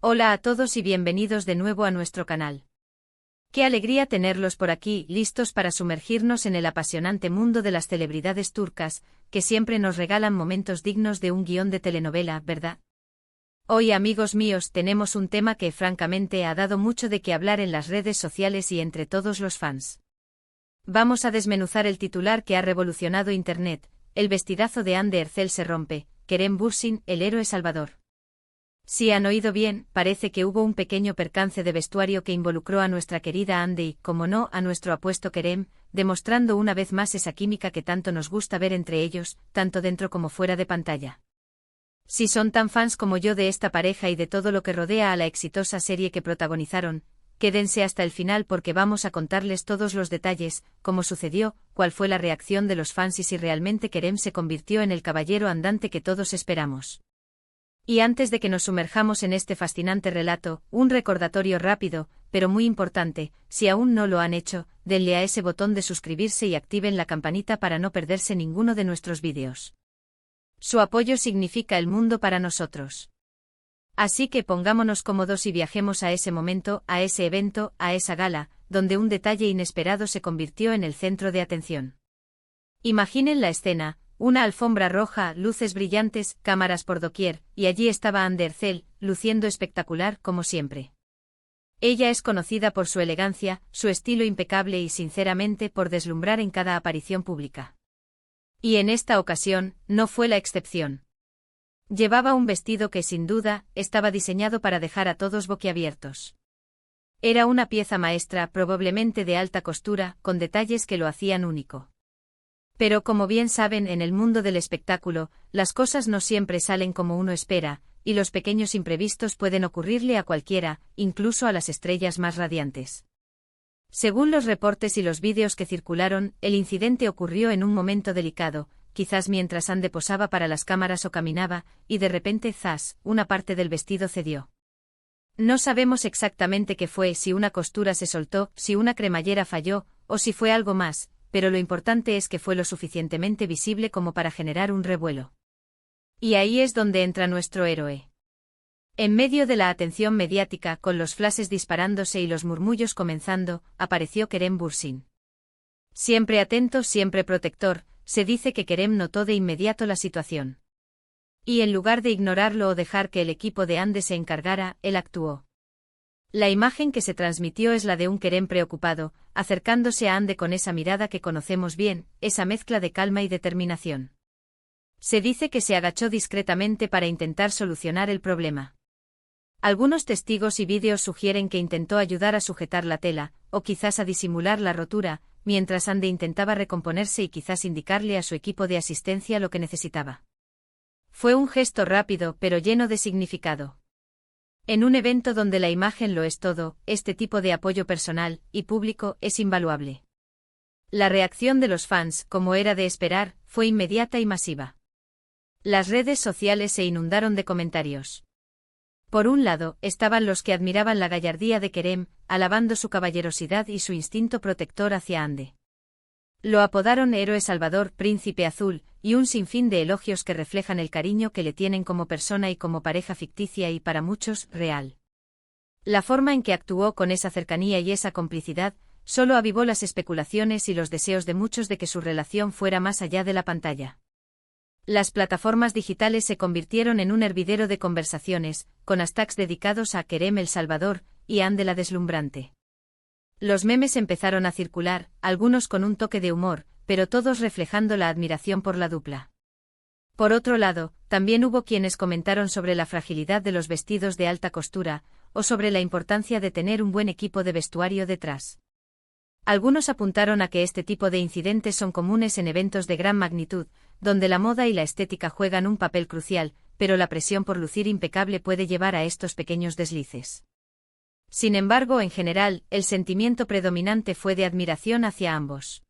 Hola a todos y bienvenidos de nuevo a nuestro canal. Qué alegría tenerlos por aquí, listos para sumergirnos en el apasionante mundo de las celebridades turcas, que siempre nos regalan momentos dignos de un guión de telenovela, ¿verdad? Hoy, amigos míos, tenemos un tema que francamente ha dado mucho de qué hablar en las redes sociales y entre todos los fans. Vamos a desmenuzar el titular que ha revolucionado Internet: el vestidazo de Hande Erçel se rompe, Kerem Bürsin, el héroe salvador. Si han oído bien, parece que hubo un pequeño percance de vestuario que involucró a nuestra querida Hande y, como no, a nuestro apuesto Kerem, demostrando una vez más esa química que tanto nos gusta ver entre ellos, tanto dentro como fuera de pantalla. Si son tan fans como yo de esta pareja y de todo lo que rodea a la exitosa serie que protagonizaron, quédense hasta el final porque vamos a contarles todos los detalles, cómo sucedió, cuál fue la reacción de los fans y si realmente Kerem se convirtió en el caballero andante que todos esperamos. Y antes de que nos sumerjamos en este fascinante relato, un recordatorio rápido, pero muy importante: si aún no lo han hecho, denle a ese botón de suscribirse y activen la campanita para no perderse ninguno de nuestros vídeos. Su apoyo significa el mundo para nosotros. Así que pongámonos cómodos y viajemos a ese momento, a ese evento, a esa gala, donde un detalle inesperado se convirtió en el centro de atención. Imaginen la escena: una alfombra roja, luces brillantes, cámaras por doquier, y allí estaba Hande Erçel, luciendo espectacular como siempre. Ella es conocida por su elegancia, su estilo impecable y sinceramente por deslumbrar en cada aparición pública. Y en esta ocasión, no fue la excepción. Llevaba un vestido que sin duda, estaba diseñado para dejar a todos boquiabiertos. Era una pieza maestra, probablemente de alta costura, con detalles que lo hacían único. Pero como bien saben, en el mundo del espectáculo, las cosas no siempre salen como uno espera, y los pequeños imprevistos pueden ocurrirle a cualquiera, incluso a las estrellas más radiantes. Según los reportes y los vídeos que circularon, el incidente ocurrió en un momento delicado, quizás mientras Hande posaba para las cámaras o caminaba, y de repente, ¡zas!, una parte del vestido cedió. No sabemos exactamente qué fue, si una costura se soltó, si una cremallera falló, o si fue algo más, pero lo importante es que fue lo suficientemente visible como para generar un revuelo. Y ahí es donde entra nuestro héroe. En medio de la atención mediática, con los flashes disparándose y los murmullos comenzando, apareció Kerem Bürsin. Siempre atento, siempre protector, se dice que Kerem notó de inmediato la situación. Y en lugar de ignorarlo o dejar que el equipo de Hande se encargara, él actuó. La imagen que se transmitió es la de un Kerem preocupado, acercándose a Hande con esa mirada que conocemos bien, esa mezcla de calma y determinación. Se dice que se agachó discretamente para intentar solucionar el problema. Algunos testigos y vídeos sugieren que intentó ayudar a sujetar la tela, o quizás a disimular la rotura, mientras Hande intentaba recomponerse y quizás indicarle a su equipo de asistencia lo que necesitaba. Fue un gesto rápido, pero lleno de significado. En un evento donde la imagen lo es todo, este tipo de apoyo personal y público es invaluable. La reacción de los fans, como era de esperar, fue inmediata y masiva. Las redes sociales se inundaron de comentarios. Por un lado, estaban los que admiraban la gallardía de Kerem, alabando su caballerosidad y su instinto protector hacia Hande. Lo apodaron héroe salvador, príncipe azul, y un sinfín de elogios que reflejan el cariño que le tienen como persona y como pareja ficticia y, para muchos, real. La forma en que actuó con esa cercanía y esa complicidad, solo avivó las especulaciones y los deseos de muchos de que su relación fuera más allá de la pantalla. Las plataformas digitales se convirtieron en un hervidero de conversaciones, con hashtags dedicados a Kerem el Salvador y Hande la Deslumbrante. Los memes empezaron a circular, algunos con un toque de humor, pero todos reflejando la admiración por la dupla. Por otro lado, también hubo quienes comentaron sobre la fragilidad de los vestidos de alta costura, o sobre la importancia de tener un buen equipo de vestuario detrás. Algunos apuntaron a que este tipo de incidentes son comunes en eventos de gran magnitud, donde la moda y la estética juegan un papel crucial, pero la presión por lucir impecable puede llevar a estos pequeños deslices. Sin embargo, en general, el sentimiento predominante fue de admiración hacia ambos.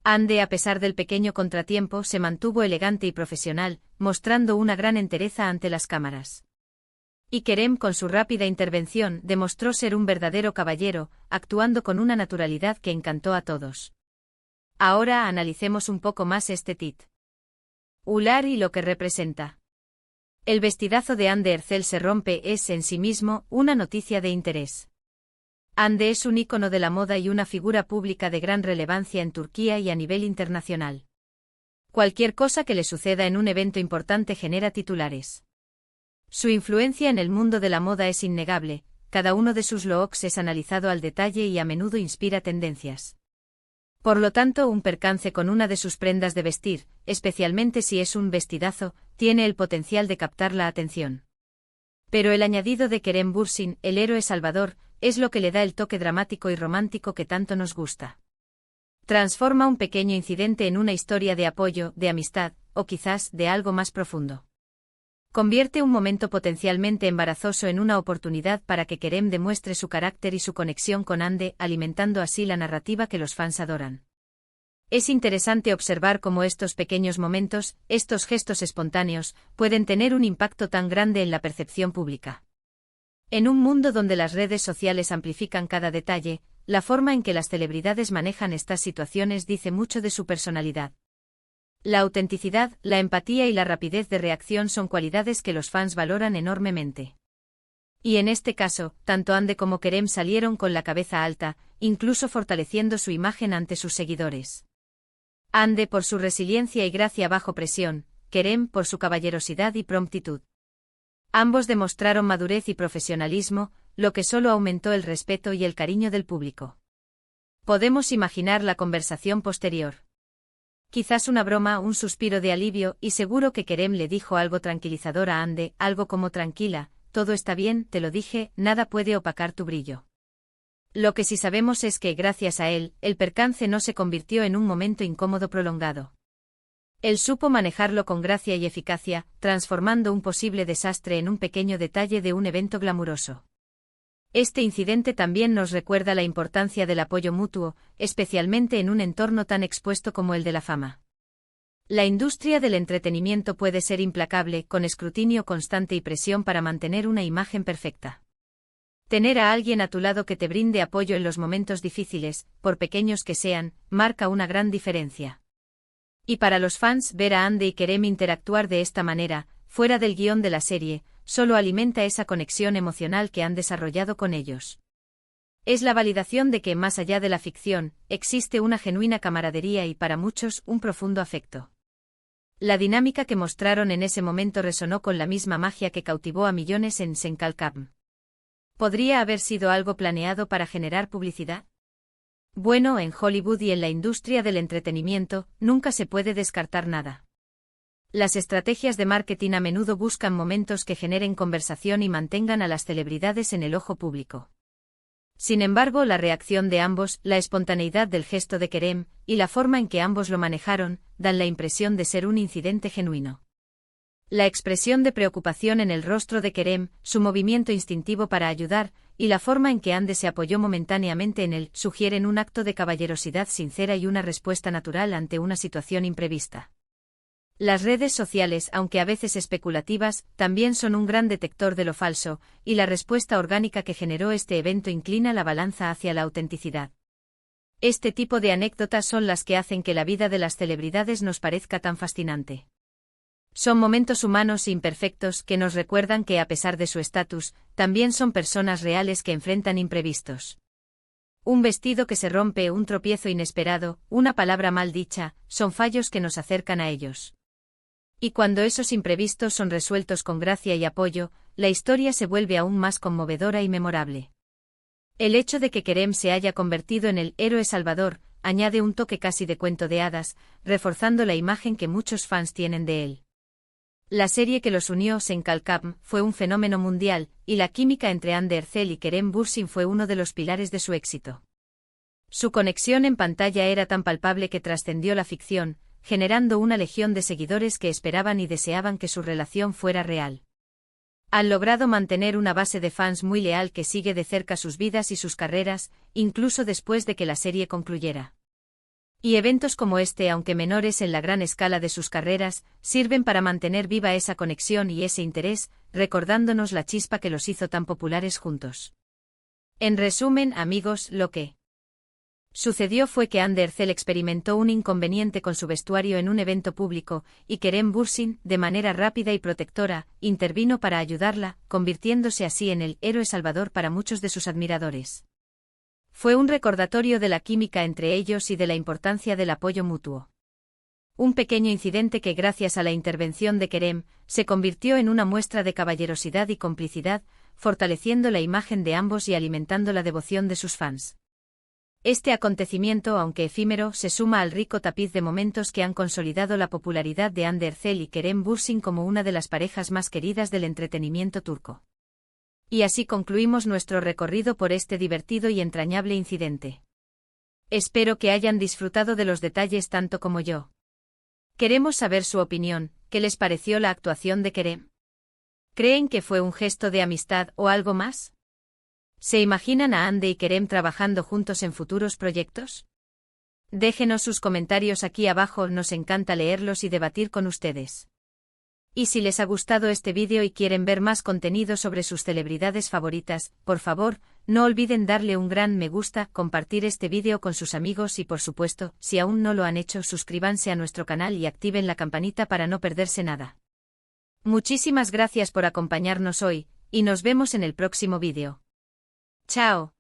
Hande, a pesar del pequeño contratiempo, se mantuvo elegante y profesional, mostrando una gran entereza ante las cámaras. Y Kerem, con su rápida intervención, demostró ser un verdadero caballero, actuando con una naturalidad que encantó a todos. Ahora analicemos un poco más este titular y lo que representa. El vestidazo de Hande Erçel se rompe es, en sí mismo, una noticia de interés. Hande es un ícono de la moda y una figura pública de gran relevancia en Turquía y a nivel internacional. Cualquier cosa que le suceda en un evento importante genera titulares. Su influencia en el mundo de la moda es innegable, cada uno de sus looks es analizado al detalle y a menudo inspira tendencias. Por lo tanto, un percance con una de sus prendas de vestir, especialmente si es un vestidazo, tiene el potencial de captar la atención. Pero el añadido de Kerem Bürsin, el héroe salvador, es lo que le da el toque dramático y romántico que tanto nos gusta. Transforma un pequeño incidente en una historia de apoyo, de amistad, o quizás de algo más profundo. Convierte un momento potencialmente embarazoso en una oportunidad para que Kerem demuestre su carácter y su conexión con Hande, alimentando así la narrativa que los fans adoran. Es interesante observar cómo estos pequeños momentos, estos gestos espontáneos, pueden tener un impacto tan grande en la percepción pública. En un mundo donde las redes sociales amplifican cada detalle, la forma en que las celebridades manejan estas situaciones dice mucho de su personalidad. La autenticidad, la empatía y la rapidez de reacción son cualidades que los fans valoran enormemente. Y en este caso, tanto Hande como Kerem salieron con la cabeza alta, incluso fortaleciendo su imagen ante sus seguidores. Hande por su resiliencia y gracia bajo presión, Kerem por su caballerosidad y promptitud. Ambos demostraron madurez y profesionalismo, lo que solo aumentó el respeto y el cariño del público. Podemos imaginar la conversación posterior. Quizás una broma, un suspiro de alivio, y seguro que Kerem le dijo algo tranquilizador a Hande, algo como tranquila, todo está bien, te lo dije, nada puede opacar tu brillo. Lo que sí sabemos es que, gracias a él, el percance no se convirtió en un momento incómodo prolongado. Él supo manejarlo con gracia y eficacia, transformando un posible desastre en un pequeño detalle de un evento glamuroso. Este incidente también nos recuerda la importancia del apoyo mutuo, especialmente en un entorno tan expuesto como el de la fama. La industria del entretenimiento puede ser implacable, con escrutinio constante y presión para mantener una imagen perfecta. Tener a alguien a tu lado que te brinde apoyo en los momentos difíciles, por pequeños que sean, marca una gran diferencia. Y para los fans, ver a Hande y Kerem interactuar de esta manera, fuera del guión de la serie, solo alimenta esa conexión emocional que han desarrollado con ellos. Es la validación de que, más allá de la ficción, existe una genuina camaradería y, para muchos, un profundo afecto. La dinámica que mostraron en ese momento resonó con la misma magia que cautivó a millones en Senkalkam. ¿Podría haber sido algo planeado para generar publicidad? Bueno, en Hollywood y en la industria del entretenimiento, nunca se puede descartar nada. Las estrategias de marketing a menudo buscan momentos que generen conversación y mantengan a las celebridades en el ojo público. Sin embargo, la reacción de ambos, la espontaneidad del gesto de Kerem, y la forma en que ambos lo manejaron, dan la impresión de ser un incidente genuino. La expresión de preocupación en el rostro de Kerem, su movimiento instintivo para ayudar, y la forma en que Hande se apoyó momentáneamente en él, sugieren un acto de caballerosidad sincera y una respuesta natural ante una situación imprevista. Las redes sociales, aunque a veces especulativas, también son un gran detector de lo falso, y la respuesta orgánica que generó este evento inclina la balanza hacia la autenticidad. Este tipo de anécdotas son las que hacen que la vida de las celebridades nos parezca tan fascinante. Son momentos humanos e imperfectos que nos recuerdan que, a pesar de su estatus, también son personas reales que enfrentan imprevistos. Un vestido que se rompe, un tropiezo inesperado, una palabra mal dicha, son fallos que nos acercan a ellos. Y cuando esos imprevistos son resueltos con gracia y apoyo, la historia se vuelve aún más conmovedora y memorable. El hecho de que Kerem se haya convertido en el héroe salvador, añade un toque casi de cuento de hadas, reforzando la imagen que muchos fans tienen de él. La serie que los unió, Senkalkam, fue un fenómeno mundial, y la química entre Hande Erçel y Kerem Bürsin fue uno de los pilares de su éxito. Su conexión en pantalla era tan palpable que trascendió la ficción, generando una legión de seguidores que esperaban y deseaban que su relación fuera real. Han logrado mantener una base de fans muy leal que sigue de cerca sus vidas y sus carreras, incluso después de que la serie concluyera. Y eventos como este, aunque menores en la gran escala de sus carreras, sirven para mantener viva esa conexión y ese interés, recordándonos la chispa que los hizo tan populares juntos. En resumen, amigos, lo que Sucedió fue que Andercel experimentó un inconveniente con su vestuario en un evento público, y Kerem Bürsin, de manera rápida y protectora, intervino para ayudarla, convirtiéndose así en el héroe salvador para muchos de sus admiradores. Fue un recordatorio de la química entre ellos y de la importancia del apoyo mutuo. Un pequeño incidente que gracias a la intervención de Kerem, se convirtió en una muestra de caballerosidad y complicidad, fortaleciendo la imagen de ambos y alimentando la devoción de sus fans. Este acontecimiento, aunque efímero, se suma al rico tapiz de momentos que han consolidado la popularidad de Andercel y Kerem Bürsin como una de las parejas más queridas del entretenimiento turco. Y así concluimos nuestro recorrido por este divertido y entrañable incidente. Espero que hayan disfrutado de los detalles tanto como yo. Queremos saber su opinión. ¿Qué les pareció la actuación de Kerem? ¿Creen que fue un gesto de amistad o algo más? ¿Se imaginan a Hande y Kerem trabajando juntos en futuros proyectos? Déjenos sus comentarios aquí abajo, nos encanta leerlos y debatir con ustedes. Y si les ha gustado este vídeo y quieren ver más contenido sobre sus celebridades favoritas, por favor, no olviden darle un gran me gusta, compartir este vídeo con sus amigos y por supuesto, si aún no lo han hecho, suscríbanse a nuestro canal y activen la campanita para no perderse nada. Muchísimas gracias por acompañarnos hoy, y nos vemos en el próximo vídeo. ¡Chao!